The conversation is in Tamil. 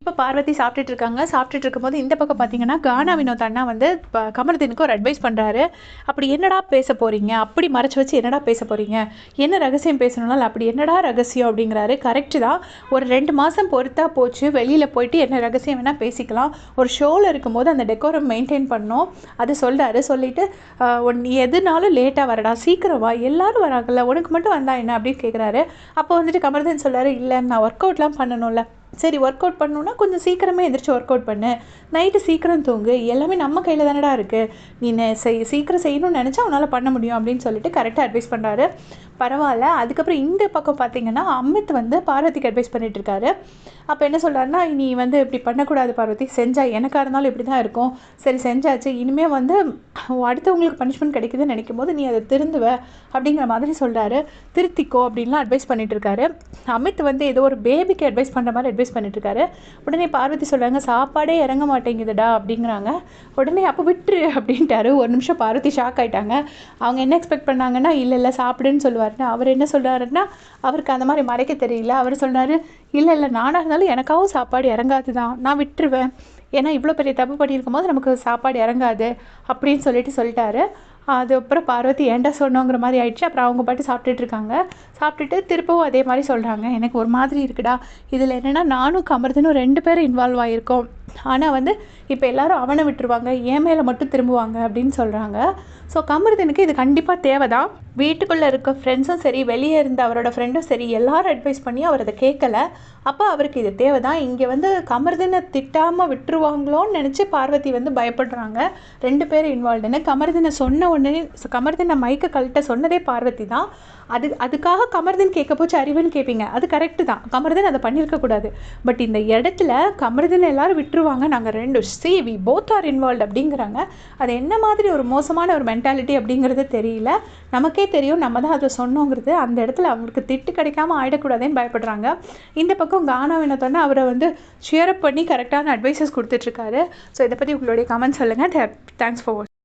இப்போ பார்வதி சாப்பிட்டுட்டு இருக்காங்க. சாப்பிட்டுட்டு இருக்கும்போது இந்த பக்கம் பார்த்தீங்கன்னா, கானா வினோத் அண்ணா வந்து கமருதீனுக்கு ஒரு அட்வைஸ் பண்ணுறாரு. அப்படி என்னடா பேச போகிறீங்க, அப்படி மறைச்சு வச்சு என்னடா பேச போகிறீங்க, என்ன ரகசியம் பேசணும்னாலும் அப்படி என்னடா ரகசியம் அப்படிங்கிறாரு. கரெக்டு தான். ஒரு 2 மாதம் பொறுத்தா போச்சு. வெளியில் போயிட்டு என்ன ரகசியம் வேணால் பேசிக்கலாம். ஒரு ஷோவில் இருக்கும்போது அந்த டெக்கோரம் மெயின்டைன் பண்ணோம். அது சொல்கிறாரு. சொல்லிவிட்டு நீ எதுனாலும் லேட்டாக வரடா, சீக்கிரம் வா, எல்லோரும் வராங்கல்ல, உனக்கு மட்டும் வந்தா என்ன அப்படின்னு கேட்குறாரு. அப்போ வந்துட்டு கமருதீன் சொல்கிறாரு, இல்லை நான் ஒர்க் அவுட்லாம் பண்ணணும்ல. சரி, ஒர்க் அவுட் பண்ணணுன்னா கொஞ்சம் சீக்கிரமே எந்திரிச்சு ஒர்க் அவுட் பண்ணு, நைட்டு சீக்கிரம் தூங்கு, எல்லாமே நம்ம கையில் தானடா இருக்குது, நீ சீக்கிரம் செய்யணும்னு நினச்சா உன்னால் பண்ண முடியும் அப்படின்னு சொல்லிட்டு கரெக்டாக அட்வைஸ் பண்ணுறாரு. பரவாயில்ல. அதுக்கப்புறம் இந்த பக்கம் பார்த்தீங்கன்னா, அமித் வந்து பார்வதிக்கு அட்வைஸ் பண்ணிட்டு இருக்காரு. அப்போ என்ன சொல்கிறாருன்னா, நீ வந்து இப்படி பண்ணக்கூடாது பார்வதி, செஞ்சால் எனக்காக இருந்தாலும் இப்படி தான் இருக்கும், சரி செஞ்சாச்சு, இனிமேல் வந்து அடுத்தவங்களுக்கு பனிஷ்மெண்ட் கிடைக்குதுன்னு நினைக்கும் போது நீ அதை திருந்துவ அப்படிங்கிற மாதிரி சொல்கிறாரு. திருத்திக்கோ அப்படின்லாம் அட்வைஸ் பண்ணிட்டு இருக்காரு. அமித் வந்து ஏதோ ஒரு பேபிக்கு அட்வைஸ் பண்ணுற மாதிரி அட்வைஸ் பண்ணிட்டு இருக்காரு. உடனே பார்வதி சொல்கிறாங்க, சாப்பாடே இறங்க மாட்டேங்குதுடா அப்படிங்கிறாங்க. உடனே அப்போ விட்டுரு அப்படின்ட்டாரு. ஒரு நிமிஷம் பார்வதி ஷாக் ஆகிட்டாங்க. அவங்க என்ன எக்ஸ்பெக்ட் பண்ணாங்கன்னா, இல்லை சாப்பிடுன்னு சொல்லுவாருன்னா, அவர் என்ன சொல்கிறாருன்னா, அவருக்கு அந்த மாதிரி மறைக்க தெரியல. அவர் சொல்கிறாரு, இல்லை நானாக இருந்தாலும் எனக்காகவும் சாப்பாடு இறங்காது தான், நான் விட்டுருவேன், ஏன்னா இவ்வளோ பெரிய தப்பு பண்ணியிருக்கும் போது நமக்கு சாப்பாடு இறங்காது அப்படின்னு சொல்லிட்டாரு. அதுக்கப்புறம் பார்வதி ஏன்டா சொன்னோங்கிற மாதிரி ஆயிடுச்சு. அப்புறம் அவங்க பாட்டு சாப்பிட்டுட்டு இருக்காங்க. சாப்பிட்டுட்டு திருப்பவும் அதே மாதிரி சொல்கிறாங்க, எனக்கு ஒரு மாதிரி இருக்குடா, இதில் என்னென்னா நானும் கமருதனும் 2 பேரும் இன்வால்வ் ஆகியிருக்கோம், ஆனால் வந்து இப்போ எல்லோரும் அவனை விட்டுருவாங்க, என் மேலே மட்டும் திரும்புவாங்க அப்படின்னு சொல்கிறாங்க. ஸோ கமருதனுக்கு இது கண்டிப்பாக தேவை தான். வீட்டுக்குள்ளே இருக்க ஃப்ரெண்ட்ஸும் சரி, வெளியே இருந்த அவரோட ஃப்ரெண்டும் சரி, எல்லாரும் அட்வைஸ் பண்ணி அவர் அதை கேட்கல. அப்போ அவருக்கு இது தேவை தான். இங்கே வந்து கமருதனை திட்டாமல் விட்டுருவாங்களோன்னு நினச்சி பார்வதி வந்து பயப்படுறாங்க. 2 பேர் இன்வால்வ்டுன்னு. கமருதனை சொன்ன உடனே கமருதனை மைக்க கழட்ட சொன்னதே பார்வதி தான். அதுக்காக கமருதன் கேட்க போச்சு அறிவுன்னு கேட்பீங்க, அது கரெக்டு தான், கமருதன் அதை பண்ணியிருக்கக்கூடாது. பட் இந்த இடத்துல கமருதன் எல்லாரும் விட்டுருவாங்க, நாங்கள் 2 வி போத் ஆர் இன்வால்வ் அப்படிங்கிறாங்க. அது என்ன மாதிரி ஒரு மோசமான ஒரு மென்டாலிட்டி அப்படிங்கிறது தெரியல. நமக்கே தெரியும், நம்ம தான் அதை சொன்னோங்கிறது. அந்த இடத்துல அவங்களுக்கு திட்டு கிடைக்காம ஆகிடக்கூடாதுன்னு பயப்படுறாங்க. இந்த பக்கம் கானா வினோத்னா அவரை வந்து ஷேர் அப் பண்ணி கரெக்டான அட்வைசஸ் கொடுத்துட்ருக்காரு. ஸோ இதை பற்றி உங்களுடைய கமெண்ட் சொல்லுங்கள். தேங்க்ஸ் ஃபார் வாட்சிங்.